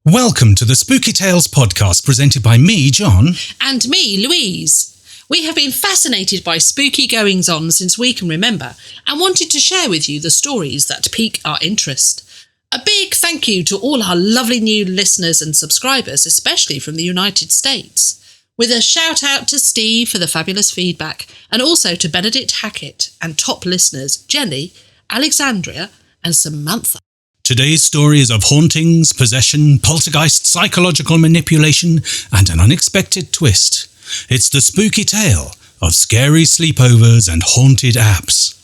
Welcome to the Spooky Tales podcast presented by me, John. And me, Louise. We have been fascinated by spooky goings-on since we can remember and wanted to share with you the stories that pique our interest. A big thank you to all our lovely new listeners and subscribers, especially from the United States. With a shout out to Steve for the fabulous feedback, and also to Benedict Hackett and top listeners Jenny, Alexandria and Samantha. Today's story is of hauntings, possession, poltergeist, psychological manipulation, and an unexpected twist. It's the spooky tale of scary sleepovers and haunted apps.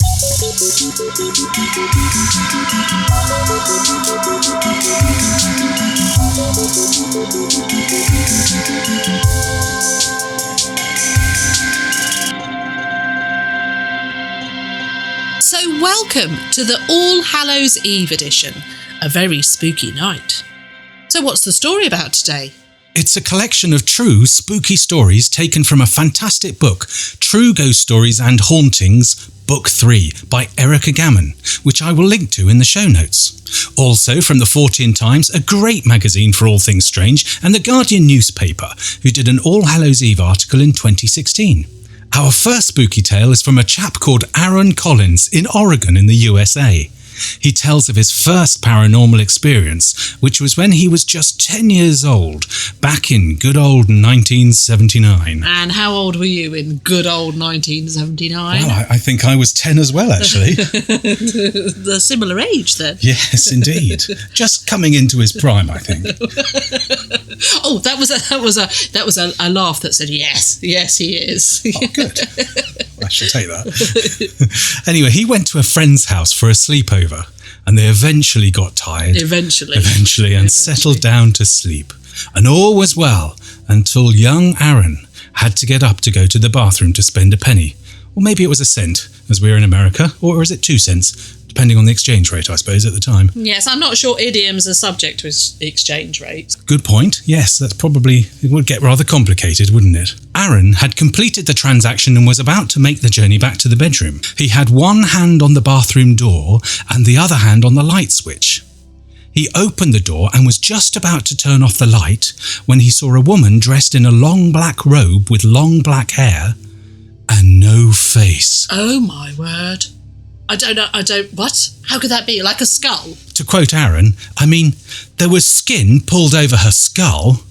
So welcome to the All Hallows Eve edition, a very spooky night. So what's the story about today? It's a collection of true spooky stories taken from a fantastic book, True Ghost Stories and Hauntings, Book 3 by Erica Gammon, which I will link to in the show notes. Also from the Fortean Times, a great magazine for all things strange, and the Guardian newspaper, who did an All Hallows Eve article in 2016. Our first spooky tale is from a chap called Aaron Collins in Oregon in the USA. He tells of his first paranormal experience, which was when he was just 10 years old, back in good old 1979. And how old were you in good old 1979? Well, I think I was 10 as well, actually. The similar age, then. Yes, indeed. Just coming into his prime, I think. Oh, that was a laugh that said yes, he is. Oh, good. I shall take that. Anyway, he went to a friend's house for a sleepover, and they eventually got tired. Eventually, and settled down to sleep. And all was well until young Aaron had to get up to go to the bathroom to spend a penny. Or maybe it was a cent, as we're in America, or is it 2 cents? Depending on the exchange rate, I suppose, at the time. Yes, I'm not sure idioms are subject to exchange rates. Good point. Yes, it would get rather complicated, wouldn't it? Aaron had completed the transaction and was about to make the journey back to the bedroom. He had one hand on the bathroom door and the other hand on the light switch. He opened the door and was just about to turn off the light when he saw a woman dressed in a long black robe with long black hair and no face. Oh my word. What? How could that be? Like a skull? To quote Aaron, there was skin pulled over her skull,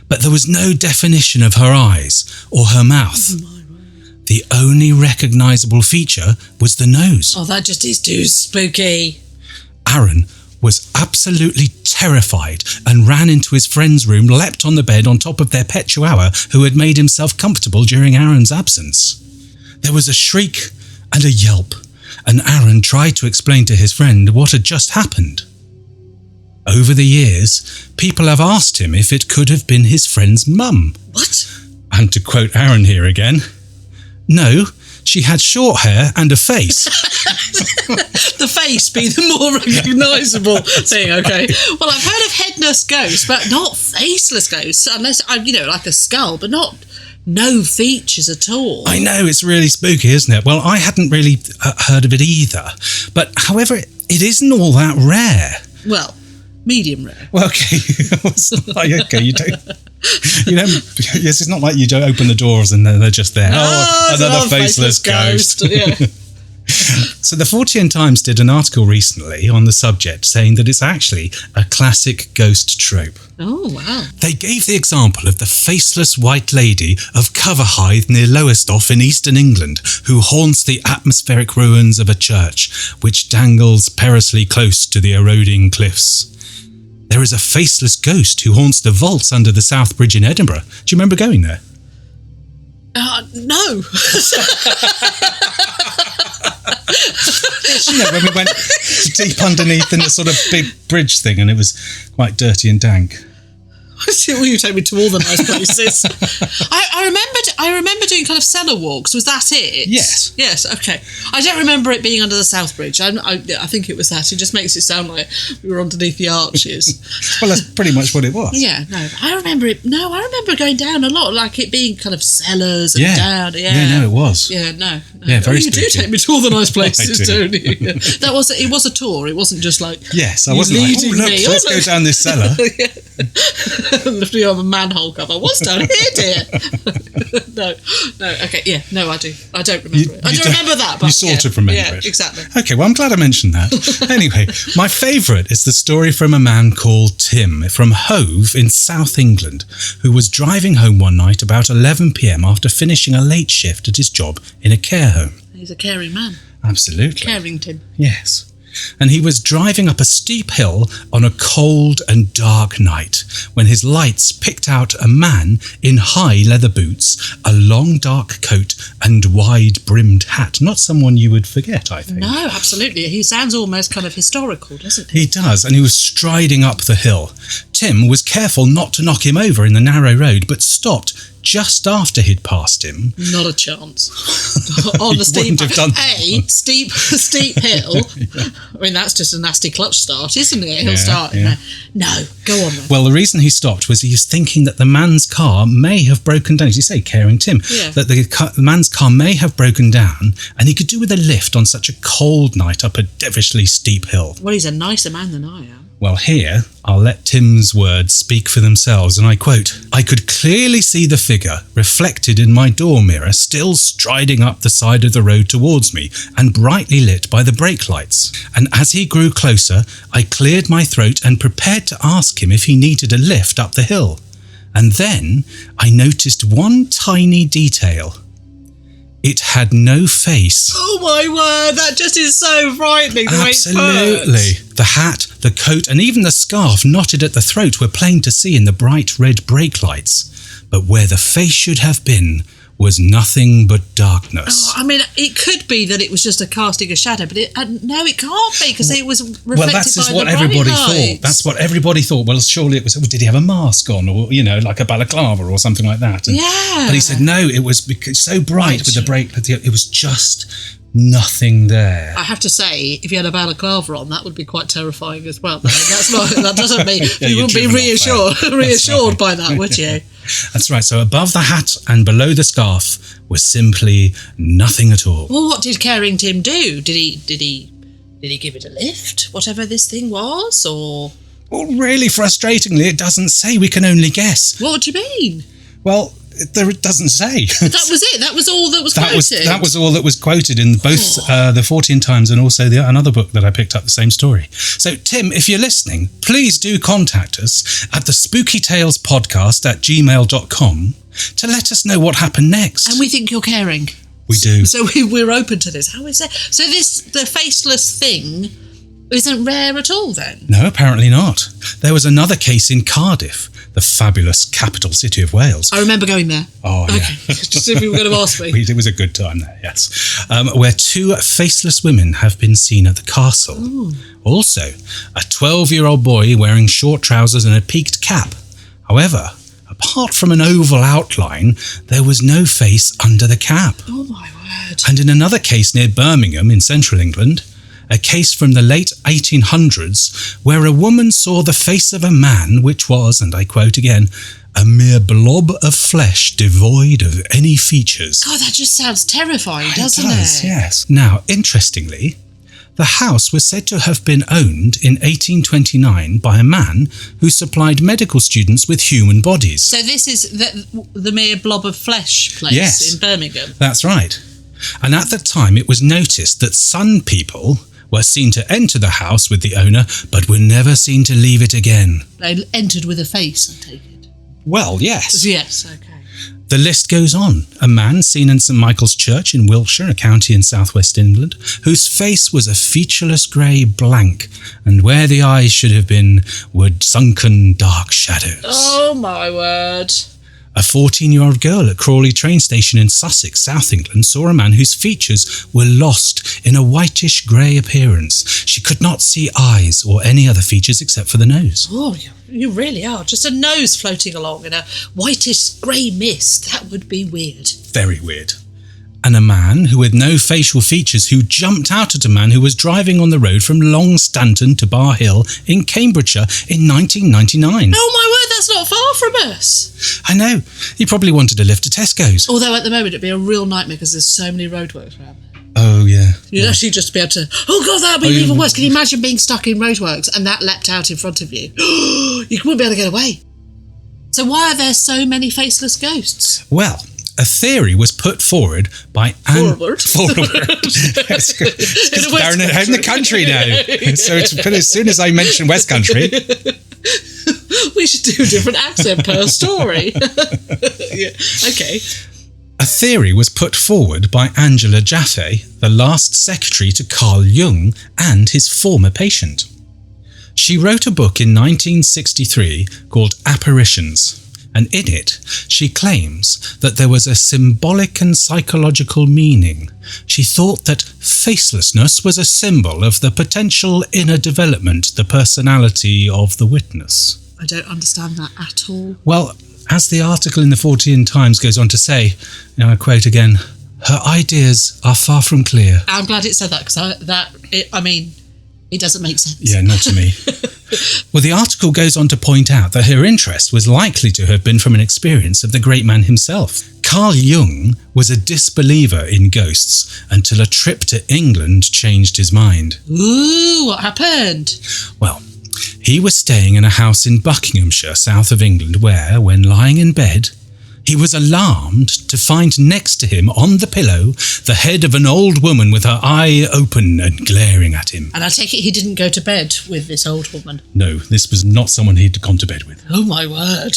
but there was no definition of her eyes or her mouth. Oh my word. The only recognisable feature was the nose. Oh, that just is too spooky. Aaron was absolutely terrified and ran into his friend's room, leapt on the bed on top of their pet chihuahua who had made himself comfortable during Aaron's absence. There was a shriek and a yelp, and Aaron tried to explain to his friend what had just happened. Over the years, people have asked him if it could have been his friend's mum. What? And to quote Aaron here again, no, she had short hair and a face. The face being the more recognisable thing, okay. Well, I've heard of headless ghosts, but not faceless ghosts, unless, like a skull, but not no features at all. I know, it's really spooky, isn't it? Well, I hadn't really heard of it either. But however, it isn't all that rare. Well, medium rare. Well, okay. Okay, you don't. Yes, it's not like you don't open the doors and they're just there. Oh, another faceless ghost. Yeah. So the Fortean Times did an article recently on the subject saying that it's actually a classic ghost trope. Oh, wow. They gave the example of the faceless white lady of Coverhythe near Lowestoft in eastern England, who haunts the atmospheric ruins of a church, which dangles perilously close to the eroding cliffs. There is a faceless ghost who haunts the vaults under the South Bridge in Edinburgh. Do you remember going there? No. When we went deep underneath in a sort of big bridge thing and it was quite dirty and dank. Will you take me to all the nice places? I remember doing kind of cellar walks. Was that it? Yes. Yes. Okay. I don't remember it being under the South Bridge. I think it was that. It just makes it sound like we were underneath the arches. Well, that's pretty much what it was. Yeah. No. I remember it. No, I remember going down a lot, like it being kind of cellars and down. Yeah. Yeah. No, it was. Yeah. No. Yeah. Very. You do take me to all the nice places, I do. don't you? Yeah. It was a tour. It wasn't just like. Yes, I wasn't like, oh, look, let's go down this cellar. Lifting up a manhole cover. What's down here, dear? No, okay, yeah, no, I do. I don't remember it. I don't remember that, but you sort of remember it. Exactly. Okay, well, I'm glad I mentioned that. Anyway, my favourite is the story from a man called Tim from Hove in South England, who was driving home one night about 11 p.m. after finishing a late shift at his job in a care home. He's a caring man. Absolutely. Caring Tim. Yes. And he was driving up a steep hill on a cold and dark night when his lights picked out a man in high leather boots, a long dark coat and wide-brimmed hat. Not someone you would forget, I think. No, absolutely. He sounds almost kind of historical, doesn't he? He does, and he was striding up the hill. Tim was careful not to knock him over in the narrow road, but stopped just after he'd passed him. Not a chance. On the steep steep hill. Yeah. I mean, that's just a nasty clutch start, isn't it? He'll start. Yeah. No, go on then. Well, the reason he stopped was he was thinking that the man's car may have broken down. As you say, caring Tim. Yeah. That the man's car may have broken down, and he could do with a lift on such a cold night up a devilishly steep hill. Well, he's a nicer man than I am. Well, here, I'll let Tim's words speak for themselves, and I quote, "I could clearly see the figure reflected in my door mirror still striding up the side of the road towards me and brightly lit by the brake lights. And as he grew closer, I cleared my throat and prepared to ask him if he needed a lift up the hill. And then I noticed one tiny detail. It had no face." Oh my word, that just is so frightening. Absolutely. The hat, the coat, and even the scarf knotted at the throat were plain to see in the bright red brake lights. But where the face should have been was nothing but darkness. I mean, it could be that it was just a casting a shadow, but no, it can't be, because it was reflected by what the everybody bright thought. lights. That's what everybody thought. Well, surely it was. Did he have a mask on, or like a balaclava or something like that? And, yeah. But he said no. It was because so bright with the brake. It was just nothing there. I have to say, if you had a balaclava on, that would be quite terrifying as well. That doesn't mean you wouldn't be reassured by that, would you? That's right. So above the hat and below the scarf was simply nothing at all. Well, what did caring Tim do? Did he give it a lift, whatever this thing was, or? Well, really frustratingly, it doesn't say. We can only guess. What do you mean? Well, it doesn't say. That was it. That was all that was quoted. That was all that was quoted in both the Fortean Times and also another book that I picked up, the same story. So, Tim, if you're listening, please do contact us at the spookytalespodcast@gmail.com to let us know what happened next. And we think you're caring. We do. So we're open to this. How is it? So the faceless thing isn't rare at all then? No, apparently not. There was another case in Cardiff, the fabulous capital city of Wales. I remember going there. Oh, yeah. Okay, just if you were going to ask me. It was a good time there, yes. Where two faceless women have been seen at the castle. Ooh. Also, a 12-year-old boy wearing short trousers and a peaked cap. However, apart from an oval outline, there was no face under the cap. Oh, my word. And in another case near Birmingham in central England, a case from the late 1800s where a woman saw the face of a man which was, and I quote again, "a mere blob of flesh devoid of any features." God, that just sounds terrifying, doesn't it? Does, yes. Now, interestingly, the house was said to have been owned in 1829 by a man who supplied medical students with human bodies. So this is the mere blob of flesh place in Birmingham? That's right. And at the time, it was noticed that some people were seen to enter the house with the owner, but were never seen to leave it again. They entered with a face, I take it. Well, yes. Yes, okay. The list goes on. A man seen in St Michael's Church in Wiltshire, a county in southwest England, whose face was a featureless grey blank, and where the eyes should have been were sunken dark shadows. Oh, my word. A 14-year-old girl at Crawley train station in Sussex, South England, saw a man whose features were lost in a whitish-grey appearance. She could not see eyes or any other features except for the nose. Oh, you really are. Just a nose floating along in a whitish-grey mist. That would be weird. Very weird. And a man who had no facial features who jumped out at a man who was driving on the road from Long Stanton to Bar Hill in Cambridgeshire in 1999. Oh my word, that's not far from us. I know. He probably wanted to lift to Tesco's. Although at the moment it'd be a real nightmare because there's so many roadworks around there. Oh, yeah. You'd actually just be able to... Oh, God, that would be even worse. Can you imagine being stuck in roadworks and that leapt out in front of you? You wouldn't be able to get away. So why are there so many faceless ghosts? Well, a theory was put forward by Forward. It's they're in the country now. So as soon as I mention West Country... We should do a different accent per story. Yeah. Okay. A theory was put forward by Angela Jaffe, the last secretary to Carl Jung and his former patient. She wrote a book in 1963 called Apparitions, and in it she claims that there was a symbolic and psychological meaning. She thought that facelessness was a symbol of the potential inner development, the personality of the witness. I don't understand that at all. Well, as the article in the Fortean Times goes on to say, I quote again, her ideas are far from clear. I'm glad it said that because it doesn't make sense. Yeah, not to me. Well, the article goes on to point out that her interest was likely to have been from an experience of the great man himself. Carl Jung was a disbeliever in ghosts until a trip to England changed his mind. Ooh, what happened? Well, he was staying in a house in Buckinghamshire, south of England, where, when lying in bed, he was alarmed to find next to him on the pillow the head of an old woman with her eye open and glaring at him. And I take it he didn't go to bed with this old woman? No, this was not someone he'd gone to bed with. Oh my word.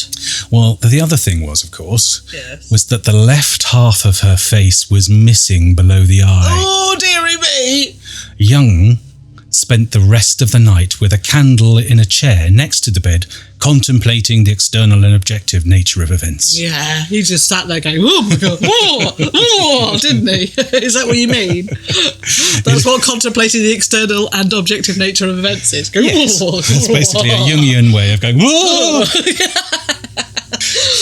Well, the other thing was, of course, yes, was that the left half of her face was missing below the eye. Oh, dearie me. Jung spent the rest of the night with a candle in a chair next to the bed, contemplating the external and objective nature of events. Yeah, he just sat there going, oh my God, oh, didn't he? Is that what you mean? That's what contemplating the external and objective nature of events is. Go, yes, it's basically a Jungian way of going, whoa!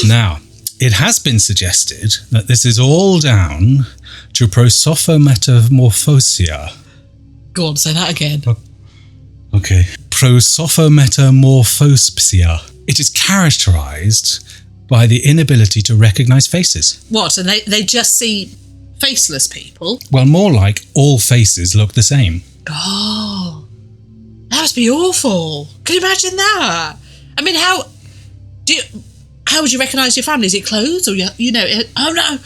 Now, it has been suggested that this is all down to prosophometamorphosia. Go on, say that again. Okay. Prosophometamorphosia. It is characterised by the inability to recognise faces. What, and they just see faceless people? Well, more like all faces look the same. Oh, that must be awful. Can you imagine that? I mean, how would you recognise your family? Is it clothes or, oh no.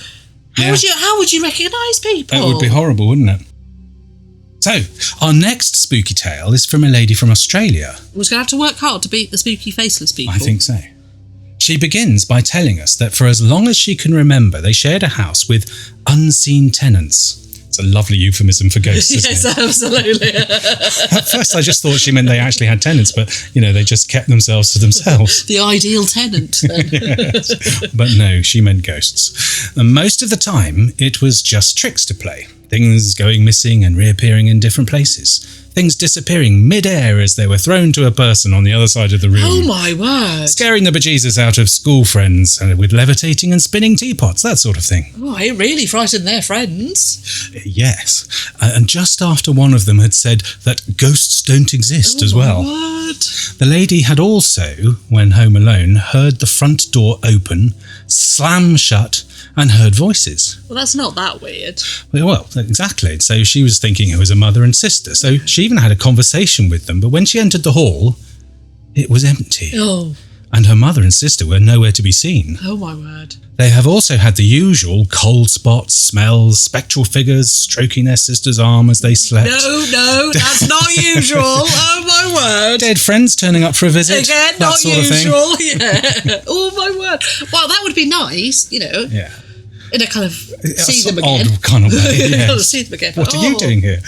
How would you recognise people? That would be horrible, wouldn't it? So, our next spooky tale is from a lady from Australia. Was going to have to work hard to beat the spooky faceless people. I think so. She begins by telling us that for as long as she can remember, they shared a house with unseen tenants. It's a lovely euphemism for ghosts, isn't yes, it? Absolutely. At first, I just thought she meant they actually had tenants, but, they just kept themselves to themselves. The ideal tenant, then. Yes. But no, she meant ghosts. And most of the time, it was just tricks to play. Things going missing and reappearing in different places. Things disappearing mid-air as they were thrown to a person on the other side of the room. Oh my word. Scaring the bejesus out of school friends with levitating and spinning teapots, that sort of thing. Oh, it really frightened their friends. Yes. And just after one of them had said that ghosts don't exist as well. What? The lady had also, when home alone, heard the front door open, slam shut, and heard voices. Well, that's not that weird. Well, exactly. So she was thinking it was a mother and sister. So she even had a conversation with them. But when she entered the hall, it was empty. Oh. And her mother and sister were nowhere to be seen. Oh, my word. They have also had the usual cold spots, smells, spectral figures stroking their sister's arm as they slept. No, that's not usual. Oh, my word. Dead friends turning up for a visit. Again, that not sort usual. Of thing. Yeah. Oh, my word. Well, that would be nice, Yeah. In a kind of see them again. Odd kind of way, yes. See them again. What are you doing here?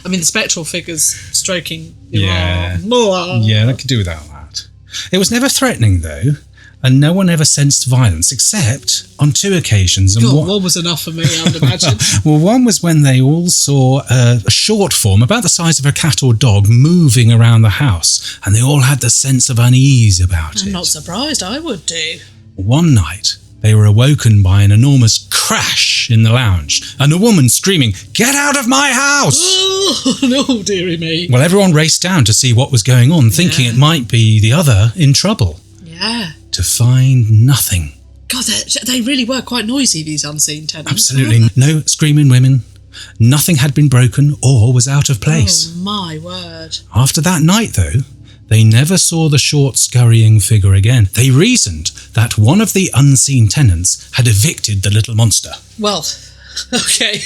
I mean, the spectral figures stroking your Yeah. arm. More. Yeah, they could do without that. It was never threatening, though, and no one ever sensed violence except on 2 occasions. And one was enough for me, I would imagine. Well, one was when they all saw a short form about the size of a cat or dog moving around the house, and they all had the sense of unease about it. I'm not surprised, I would do. One night, they were awoken by an enormous crash in the lounge and a woman screaming, "Get out of my house!" Oh, no, dearie me. Well, everyone raced down to see what was going on, thinking it might be the other in trouble. Yeah. To find nothing. God, they really were quite noisy, these unseen tenants. Absolutely. No screaming women. Nothing had been broken or was out of place. Oh, my word. After that night, though, they never saw the short, scurrying figure again. They reasoned that one of the unseen tenants had evicted the little monster. Well, okay,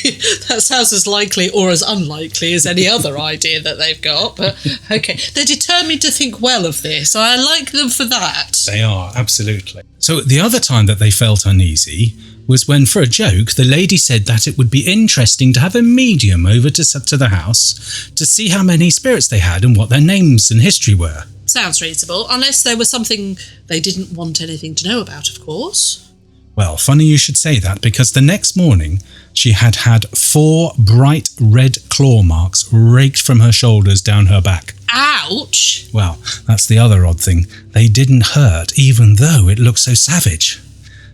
that sounds as likely or as unlikely as any other idea that they've got, but okay. They're determined to think well of this. I like them for that. They are, absolutely. So the other time that they felt uneasy was when, for a joke, the lady said that it would be interesting to have a medium over to the house to see how many spirits they had and what their names and history were. Sounds reasonable, unless there was something they didn't want anything to know about, of course. Well, funny you should say that, because the next morning she had 4 bright red claw marks raked from her shoulders down her back. Ouch! Well, that's the other odd thing. They didn't hurt, even though it looked so savage.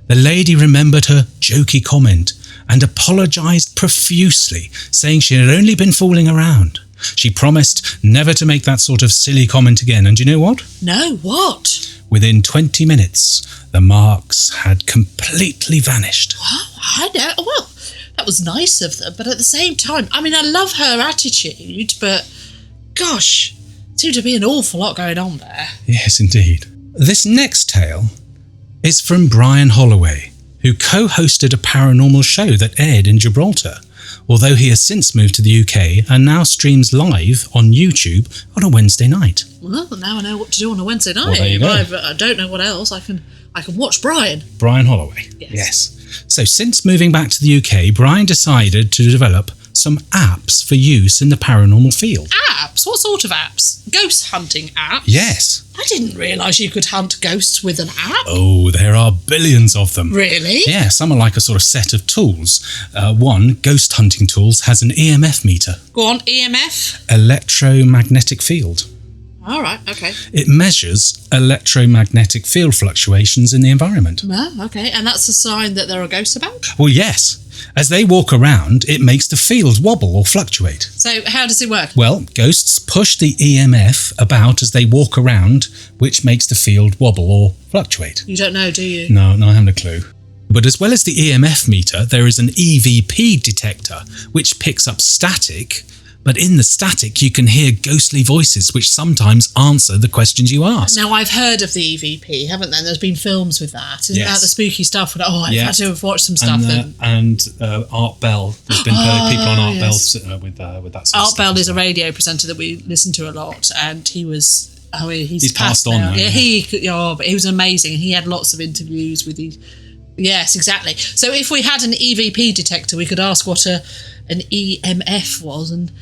The lady remembered her jokey comment and apologised profusely, saying she had only been fooling around. She promised never to make that sort of silly comment again, and you know what? No, what? Within 20 minutes, the marks had completely vanished. Well, I know. Well, that was nice of them, but at the same time, I mean, I love her attitude, but gosh, seemed to be an awful lot going on there. Yes, indeed. This next tale is from Brian Holloway, who co-hosted a paranormal show that aired in Gibraltar, although he has since moved to the UK and now streams live on YouTube on a Wednesday night. Well, now I know what to do on a Wednesday night. Well, there you go. I don't know what else. I can watch Brian. Brian Holloway. Yes. So since moving back to the UK, Brian decided to develop some apps for use in the paranormal field. Apps? What sort of apps? Ghost hunting apps? Yes. I didn't realise you could hunt ghosts with an app. Oh, there are billions of them. Really? Yeah, some are like a sort of set of tools. One, Ghost Hunting Tools, has an EMF meter. Go on, EMF? Electromagnetic field. All right, okay. It measures electromagnetic field fluctuations in the environment. Oh, okay. And that's a sign that there are ghosts about? Well, yes. As they walk around, it makes the field wobble or fluctuate. So how does it work? Well, ghosts push the EMF about as they walk around, which makes the field wobble or fluctuate. You don't know, do you? No, I haven't a clue. But as well as the EMF meter, there is an EVP detector, which picks up static. But in the static, you can hear ghostly voices which sometimes answer the questions you ask. Now, I've heard of the EVP, haven't there? There's been films with that. Isn't that the spooky stuff? I've had to have watched some stuff. And Art Bell. There's been people on Art Bell with that sort of stuff. Art Bell is a radio presenter that we listen to a lot, and he was... he's passed on now. now. Yeah, but he was amazing. He had lots of interviews with these... Yes, exactly. So if we had an EVP detector, we could ask what an EMF was and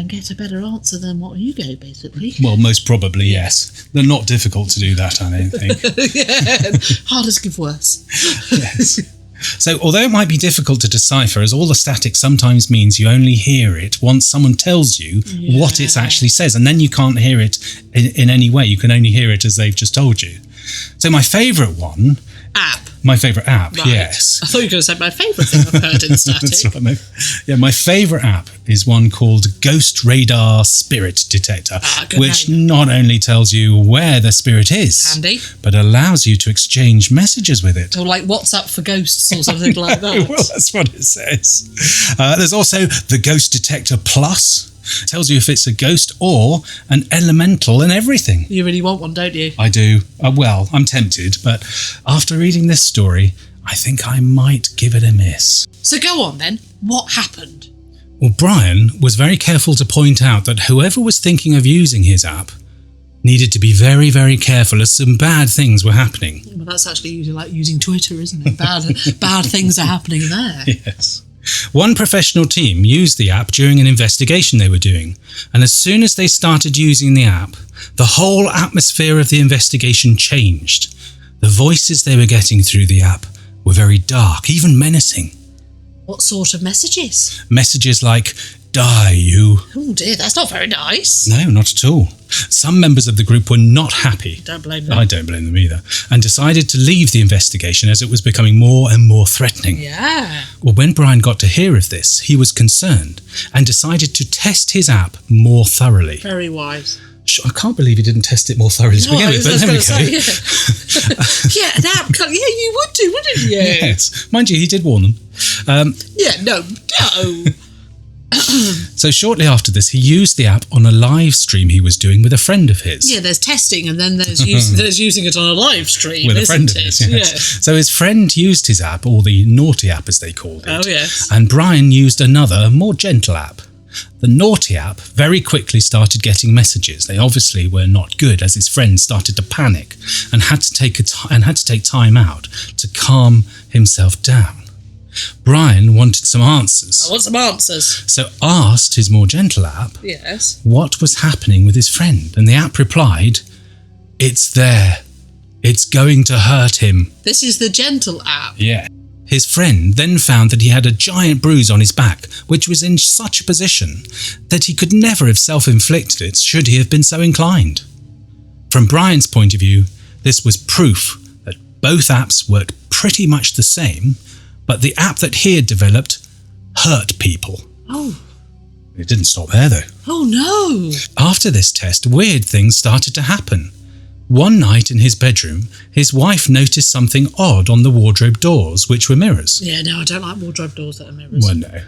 get a better answer than what you go, basically. Well, most probably, yes. They're not difficult to do that, I don't think. Yeah, harder to give worse. Yes. So, although it might be difficult to decipher, as all the static sometimes means you only hear it once someone tells you what it actually says, and then you can't hear it in any way. You can only hear it as they've just told you. So my favourite one... My favourite app, right. Yes. I thought you were going to say my favourite thing I've heard in static. That's right. My favourite app is one called Ghost Radar Spirit Detector, which not only tells you where the spirit is, handy, but allows you to exchange messages with it. Or like WhatsApp for ghosts or something like that. Well, that's what it says. There's also the Ghost Detector Plus. It tells you if it's a ghost or an elemental and everything. You really want one, don't you? I do. Well, I'm tempted, but after reading this story, I think I might give it a miss. So go on then. What happened? Well, Brian was very careful to point out that whoever was thinking of using his app needed to be very, very careful as some bad things were happening. Well, that's actually using Twitter, isn't it? Bad things are happening there. Yes. One professional team used the app during an investigation they were doing, and as soon as they started using the app, the whole atmosphere of the investigation changed. The voices they were getting through the app were very dark, even menacing. What sort of messages? Messages like, "Die, you." Oh dear, that's not very nice. No, not at all. Some members of the group were not happy. Don't blame them. I don't blame them either. And decided to leave the investigation as it was becoming more and more threatening. Yeah. Well, when Brian got to hear of this, he was concerned and decided to test his app more thoroughly. Very wise. I can't believe he didn't test it more thoroughly to begin with, but there we go. Yeah, an app. Yeah, you would do, wouldn't you? Yes. Mind you, he did warn them. No. So shortly after this, he used the app on a live stream he was doing with a friend of his. Yeah, there's testing and then there's using it on a live stream, with a friend of his, yes. So his friend used his app, or the naughty app as they called it. Oh, yes. And Brian used another, more gentle app. The naughty app very quickly started getting messages. They obviously were not good, as his friend started to panic and had to take time out to calm himself down. Brian wanted some answers. I want some answers. So asked his more gentle app what was happening with his friend, and the app replied, "It's there. It's going to hurt him." This is the gentle app. Yeah. His friend then found that he had a giant bruise on his back, which was in such a position that he could never have self-inflicted it should he have been so inclined. From Brian's point of view, this was proof that both apps worked pretty much the same, but the app that he had developed hurt people. Oh. It didn't stop there, though. Oh, no. After this test, weird things started to happen. One night in his bedroom, his wife noticed something odd on the wardrobe doors, which were mirrors. Yeah, no, I don't like wardrobe doors that are mirrors. Well, no.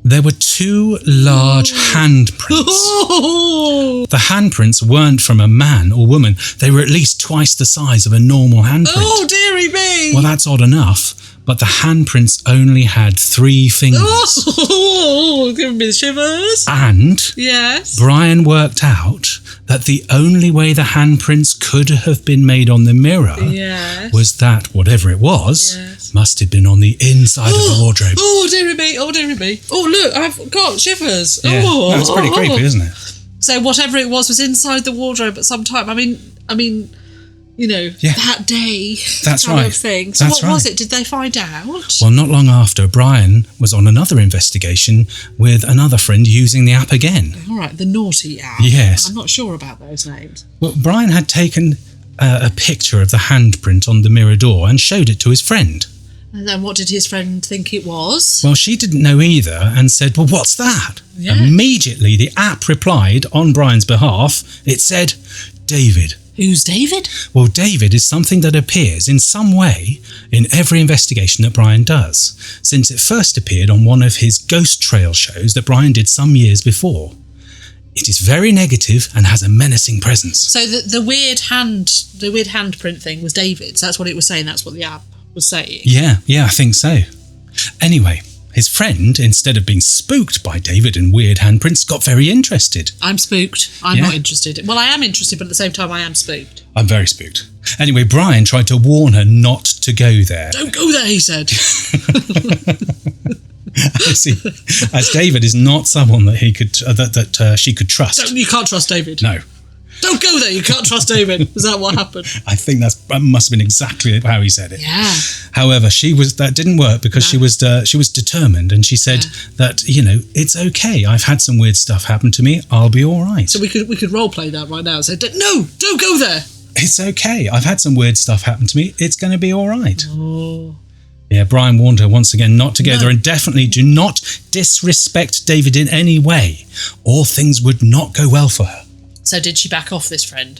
There were 2 large handprints. Oh. The handprints weren't from a man or woman. They were at least twice the size of a normal handprint. Oh, dearie me. Well, that's odd enough, but the handprints only had 3 fingers. Oh, giving me the shivers. And yes, Brian worked out that the only way the handprints could have been made on the mirror was that whatever it was must have been on the inside of the wardrobe. Oh, dearie me. Oh, dearie me. Oh, look, I've got shivers. Yeah. Oh, That's pretty creepy, isn't it? So whatever it was inside the wardrobe at some time. I mean, you know, that day. That's kind right. of thing. So what was it? Did they find out? Well, not long after, Brian was on another investigation with another friend using the app again. All right, the naughty app. Yes. I'm not sure about those names. Well, Brian had taken a picture of the handprint on the mirror door and showed it to his friend. And then what did his friend think it was? Well, she didn't know either and said, "Well, what's that?" Yeah. Immediately, the app replied on Brian's behalf. It said, "David." Who's David? Well, David is something that appears in some way in every investigation that Brian does, since it first appeared on one of his ghost trail shows that Brian did some years before. It is very negative and has a menacing presence. So the weird handprint thing was David's. That's what it was saying. That's what the app was saying. Yeah, I think so. Anyway, his friend, instead of being spooked by David and weird handprints, got very interested. I'm spooked. I'm not interested. Well, I am interested, but at the same time, I am spooked. I'm very spooked. Anyway, Brian tried to warn her not to go there. Don't go there, he said. As David is not someone that he could that she could trust. You can't trust David. No. Don't go there. You can't trust David. Is that what happened? I think that must have been exactly how he said it. Yeah. However, that didn't work because she was determined, and she said that it's okay. I've had some weird stuff happen to me. I'll be all right. So we could role play that right now and say, no, don't go there. It's okay. I've had some weird stuff happen to me. It's going to be all right. Oh. Yeah, Brian warned her once again not to go there, and definitely do not disrespect David in any way, or things would not go well for her. So did she back off this friend?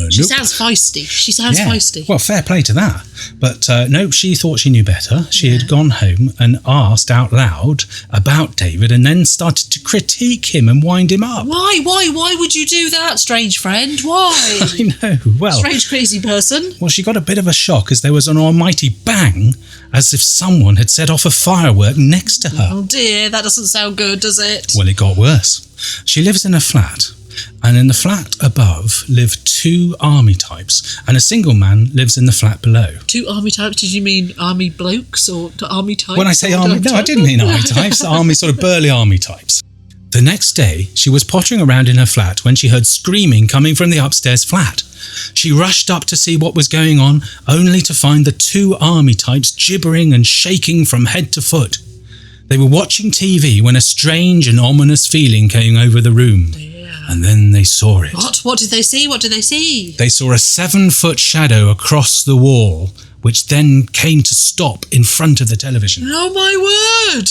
She sounds feisty. She sounds feisty. Well, fair play to that. But no, she thought she knew better. She had gone home and asked out loud about David, and then started to critique him and wind him up. Why? Why would you do that, strange friend? Why? I know. Well, strange, crazy person. Well, she got a bit of a shock as there was an almighty bang, as if someone had set off a firework next to her. Oh dear, that doesn't sound good, does it? Well, it got worse. She lives in a flat. And in the flat above live 2 army types, and a single man lives in the flat below. 2 army types? Did you mean army blokes or army types? When I say army, no, I didn't mean army types. Army, sort of burly army types. The next day, she was pottering around in her flat when she heard screaming coming from the upstairs flat. She rushed up to see what was going on, only to find the two army types gibbering and shaking from head to foot. They were watching TV when a strange and ominous feeling came over the room. And then they saw it. What? What did they see? What did they see? They saw a 7-foot shadow across the wall, which then came to stop in front of the television. Oh, my word!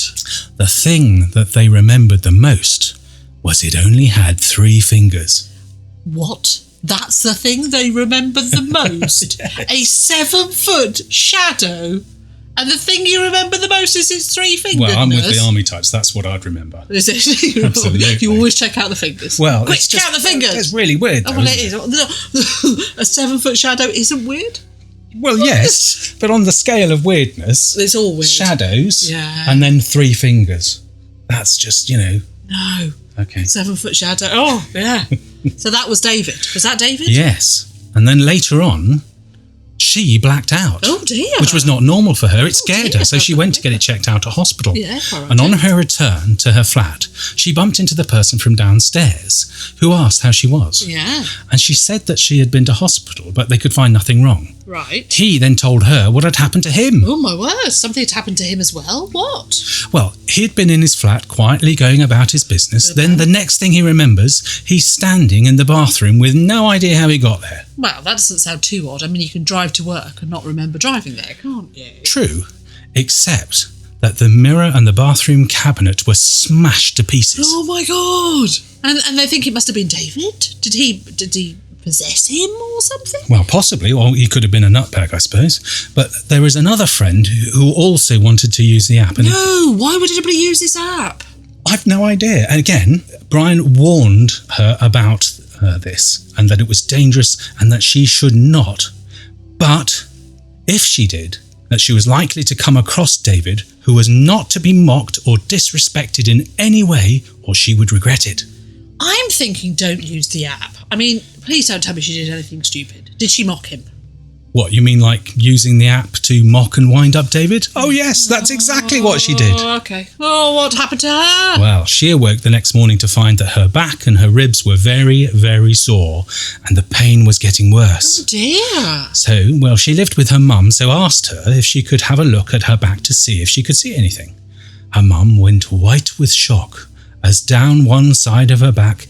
The thing that they remembered the most was it only had 3 fingers. What? That's the thing they remembered the most? Yes. A 7-foot shadow? And the thing you remember the most is its 3 fingers? Well, I'm with the army types. That's what I'd remember. Is it? Absolutely. You always check out the fingers. Well, quick, count the fingers. It's really weird, though, well, it is. A 7-foot shadow isn't weird? Well, yes, but on the scale of weirdness, it's all weird. Shadows, yeah, and then 3 fingers. That's just, No. Okay. 7-foot shadow. Oh, yeah. So that was David. Was that David? Yes. And then later on, she blacked out. Oh, dear. Which was not normal for her. It scared her, so she went to get it checked out at hospital. Yeah, and on her return to her flat, she bumped into the person from downstairs who asked how she was. Yeah. And she said that she had been to hospital, but they could find nothing wrong. Right. He then told her what had happened to him. Oh, my word. Something had happened to him as well. What? Well, he'd been in his flat quietly going about his business. Good Then man. the next thing he remembers, he's standing in the bathroom with no idea how he got there. Well, that doesn't sound too odd. I mean, you can drive to work and not remember driving there, can't you? True, except that the mirror and the bathroom cabinet were smashed to pieces. Oh, my God. And they think it must have been David? Did he possess him or something? Well, possibly, or he could have been a nutbag, I suppose. But there was another friend who also wanted to use the app. And No, why would anybody use this app? I've no idea. And again, Brian warned her about this and that it was dangerous and that she should not. But if she did, that she was likely to come across David, who was not to be mocked or disrespected in any way, or she would regret it. I'm thinking don't use the app. I mean, please don't tell me she did anything stupid. Did she mock him? What, you mean like using the app to mock and wind up David? Oh yes, that's exactly what she did. Oh, okay. Oh, what happened to her? Well, she awoke the next morning to find that her back and her ribs were very, very sore and the pain was getting worse. Oh, dear. So, well, she lived with her mum, so asked her if she could have a look at her back to see if she could see anything. Her mum went white with shock as down one side of her back,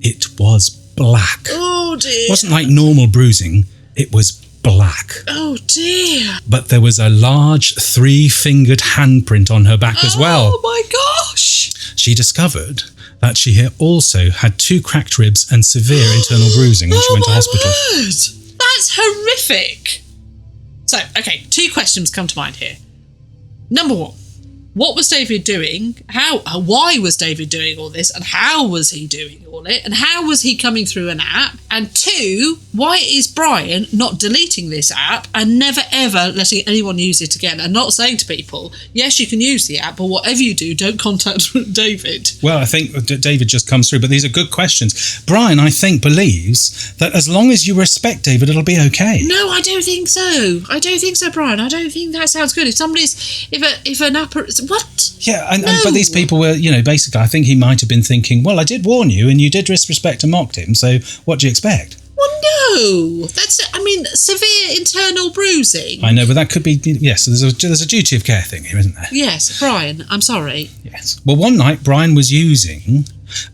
it was black. Oh, dear. It wasn't like normal bruising, it was black. Oh, dear. But there was a large 3-fingered handprint on her back as well. Oh, my gosh. She discovered that she had also had 2 cracked ribs and severe internal bruising when she went to hospital. Word. That's horrific. So, okay, 2 questions come to mind here. Number 1. What was David doing? Why was David doing all this? And how was he doing all it? And how was he coming through an app? And 2, why is Brian not deleting this app and never ever letting anyone use it again? And not saying to people, yes, you can use the app, but whatever you do, don't contact David. Well, I think David just comes through, but these are good questions. Brian, I think, believes that as long as you respect David, it'll be okay. No, I don't think so. I don't think so, Brian. I don't think that sounds good. If an app... What? Yeah, but these people were, basically, I think he might have been thinking, well, I did warn you and you did disrespect and mocked him, so what do you expect? Well, no. Severe internal bruising. I know, but that could be, yes, there's a duty of care thing here, isn't there? Yes, Brian, I'm sorry. Yes. Well, one night, Brian was using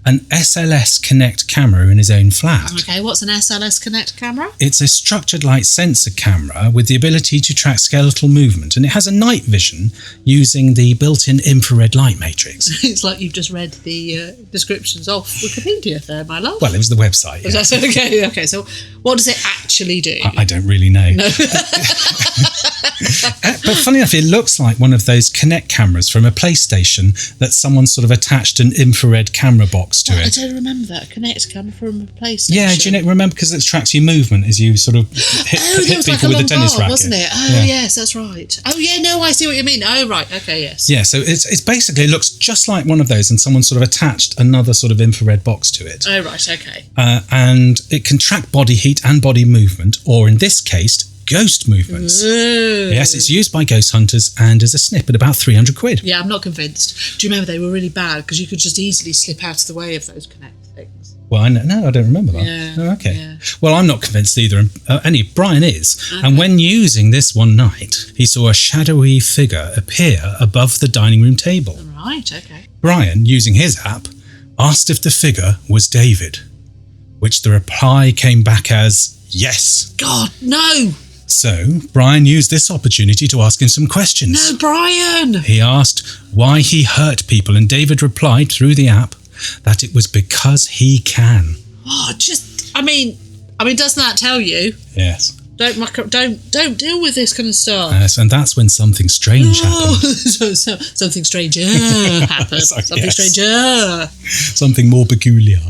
an SLS Connect camera in his own flat. Okay, what's an SLS Connect camera? It's a structured light sensor camera with the ability to track skeletal movement, and it has a night vision using the built-in infrared light matrix. It's like you've just read the descriptions off Wikipedia there, my love. Well, it was the website. Yeah. Okay, so what does it actually do? I don't really know. No. But funny enough, it looks like one of those Kinect cameras from a PlayStation that someone sort of attached an infrared camera box to it. I don't remember that. Connect camera from a PlayStation. Yeah, do you remember? Because it tracks your movement as you sort of hit people with a tennis racket. Wasn't it? Oh, yes, that's right. Oh, yeah, no, I see what you mean. Oh, right. Okay, yes. Yeah, so it's basically, it looks just like one of those and someone sort of attached another sort of infrared box to it. Oh, right, okay. And it can track body heat and body movement, or in this case, ghost movements. Ooh. Yes, it's used by ghost hunters and as a snip at about 300 quid. Yeah, I'm not convinced. Do you remember they were really bad because you could just easily slip out of the way of those connect things? Well, no, I don't remember that. Yeah. Oh, okay. Yeah. Well, I'm not convinced either. Brian is. Okay. And when using this one night, he saw a shadowy figure appear above the dining room table. Right, okay. Brian, using his app, asked if the figure was David, which the reply came back as yes. God, no! So, Brian used this opportunity to ask him some questions. No, Brian! He asked why he hurt people, and David replied through the app that it was because he can. Oh, I mean, doesn't that tell you? Yes. Don't deal with this kind of stuff. Yes, and that's when something strange happened. Something stranger happened. Something more peculiar.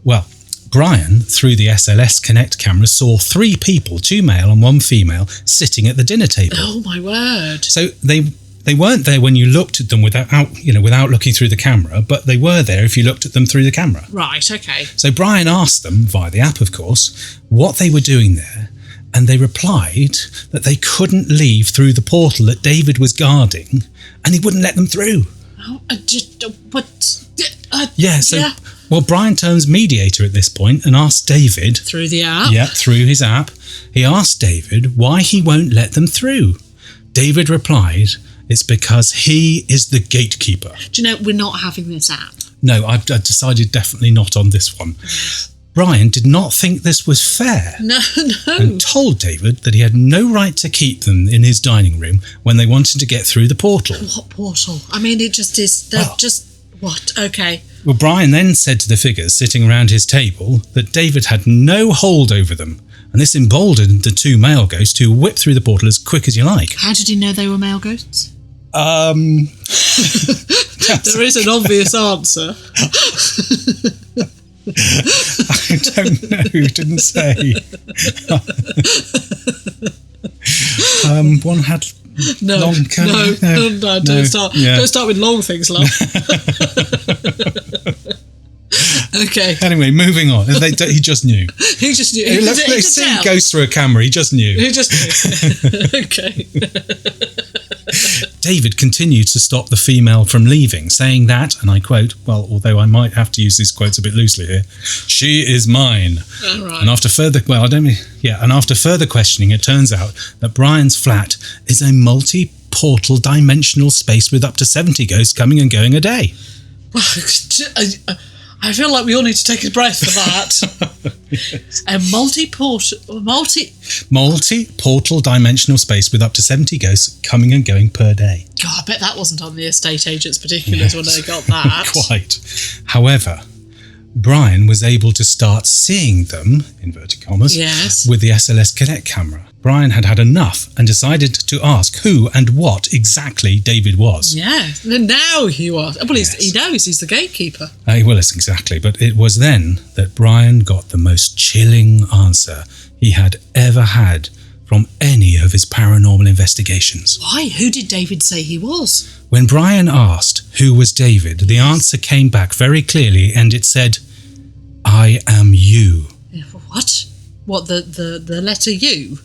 Well, Brian, through the SLS Connect camera, saw 3 people, 2 male and 1 female, sitting at the dinner table. Oh my word! So they weren't there when you looked at them without looking through the camera, but they were there if you looked at them through the camera. Right. Okay. So Brian asked them via the app, of course, what they were doing there, and they replied that they couldn't leave through the portal that David was guarding, and he wouldn't let them through. Oh, Yeah. Well, Brian turns mediator at this point and asks David... Through the app? Yeah, through his app. He asked David why he won't let them through. David replied, it's because he is the gatekeeper. Do you know, we're not having this app. No, I've decided definitely not on this one. Brian did not think this was fair. No. And told David that he had no right to keep them in his dining room when they wanted to get through the portal. What portal? I mean, it just is... What? Okay. Well, Brian then said to the figures sitting around his table that David had no hold over them, and this emboldened the 2 male ghosts who whipped through the portal as quick as you like. How did he know they were male ghosts? There is an obvious answer. I don't know. Didn't say. One had long no, don't start. Yeah. Don't start with long things, love. Okay. Anyway, moving on. He just knew. He just knew. Let's see ghosts through a camera. He just knew. He just knew. Okay. David continued to stop the female from leaving, saying that, and I quote, well, although I might have to use these quotes a bit loosely here, she is mine. All right. And after further questioning, it turns out that Brian's flat is a multi-portal dimensional space with up to 70 ghosts coming and going a day. I feel like we all need to take a breath for that. Yes. A multi-portal dimensional space with up to 70 ghosts coming and going per day. God, I bet that wasn't on the estate agent's particulars when they got that. Quite. However, Brian was able to start seeing them, inverted commas, yes, with the SLS Connect camera. Brian had enough and decided to ask who and what exactly David was. Yeah, and now he was. Well, he knows he's the gatekeeper. Well, yes, exactly. But it was then that Brian got the most chilling answer he had ever had from any of his paranormal investigations. Why? Who did David say he was? When Brian asked who was David, the answer came back very clearly, and it said, I am you. What? What, the letter U?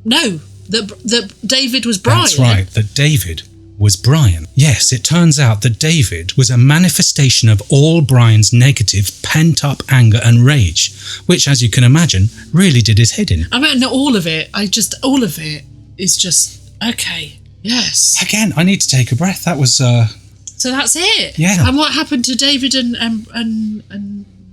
No, that David was Brian. That's right, that David was Brian. Yes, it turns out that David was a manifestation of all Brian's negative, pent-up anger and rage, which, as you can imagine, really did his head in. I mean, not all of it. All of it is just, okay, yes. Again, I need to take a breath. That was... So that's it? Yeah. And what happened to David and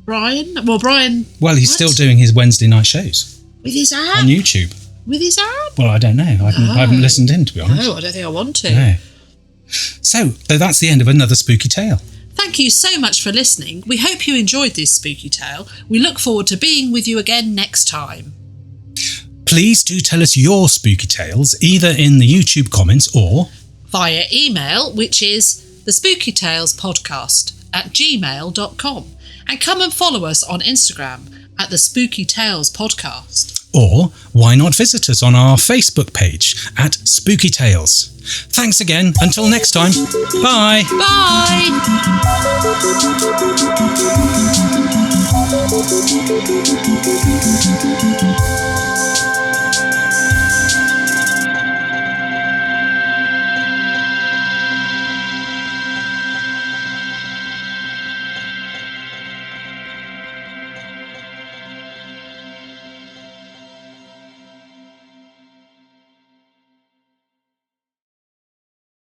Brian? Well, Brian... Well, he's still doing his Wednesday night shows. With his app? On YouTube. With his app? Well, I don't know. I haven't listened in, to be honest. No, I don't think I want to. No. So, that's the end of another spooky tale. Thank you so much for listening. We hope you enjoyed this spooky tale. We look forward to being with you again next time. Please do tell us your spooky tales, either in the YouTube comments or... via email, which is thespookytalespodcast@gmail.com. And come and follow us on Instagram at the Spooky Tales Podcast. Or why not visit us on our Facebook page at Spooky Tales. Thanks again. Until next time. Bye. Bye.